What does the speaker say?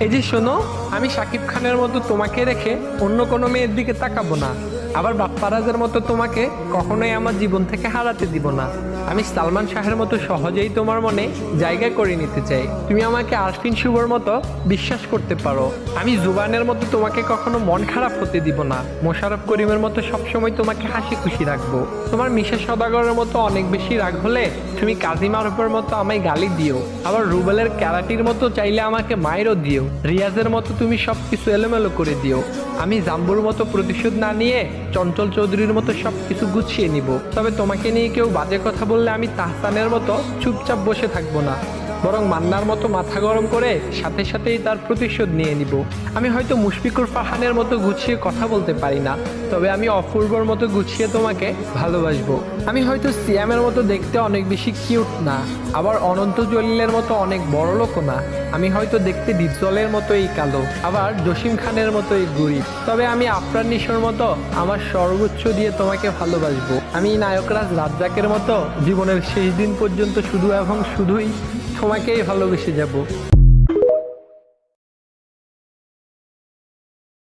এই যে শোনো, আমি শাকিব খানের মতো তোমাকে রেখে অন্য কোনো মেয়ের দিকে তাকাবো না। আবার বাপ্পারাজের মতো তোমাকে কখনোই আমার জীবন থেকে হারাতে দিব না। আমি সালমান শাহের মতো সহজেই তোমার মনে জায়গা করে নিতে চাই। তুমি আমাকে আরফিন শুভর মতো বিশ্বাস করতে পারো। আমি জুবানের মতো তোমাকে কখনো মন খারাপ হতে দিব না। মোশাররফ করিমের মতো সবসময় তোমাকে হাসি খুশি রাখবো। তোমার মিশা সওদাগরের মতো অনেক বেশি রাগ হলে তুমি কাজী মারুফের মতো আমায় গালি দিও। আবার রুবেলের ক্যারাটির মতো চাইলে আমাকে মাইরও দিও। রিয়াজের মতো তুমি সবকিছু এলোমেলো করে দিও। আমি জাম্বুর মতো প্রতিশোধ না নিয়ে চঞ্চল চৌধুরীর মতো সবকিছু গুছিয়ে নিব। তবে তোমাকে নিয়ে কেউ বাজে কথা বললে আমি তাহসানের মতো চুপচাপ বসে থাকবো না, বরং মান্নার মতো মাথা গরম করে সাথে সাথেই তার প্রতিশোধ নিয়ে নিব। আমি হয়তো মুশফিকুর ফারহানের মতো গুছিয়ে কথা বলতে পারি না, তবে আমি অপূর্বর মতো গুছিয়ে তোমাকে ভালোবাসবো। আমি হয়তো সিয়ামের মতো দেখতে অনেক বেশি কিউট না, আবার অনন্ত জলিলের মতো অনেক বড় লোকও না। আমি হয়তো দেখতে ডিপজলের মতো এই কালো, আবার জসিম খানের মতো এই গরিব, তবে আমি আফরান নিশোর মতো আমার সর্বোচ্চ দিয়ে তোমাকে ভালোবাসবো। আমি নায়করাজ রাজ্জাকের মতো জীবনের শেষ দিন পর্যন্ত শুধু এবং শুধুই তোমাকেই ভালোবেসে যাব।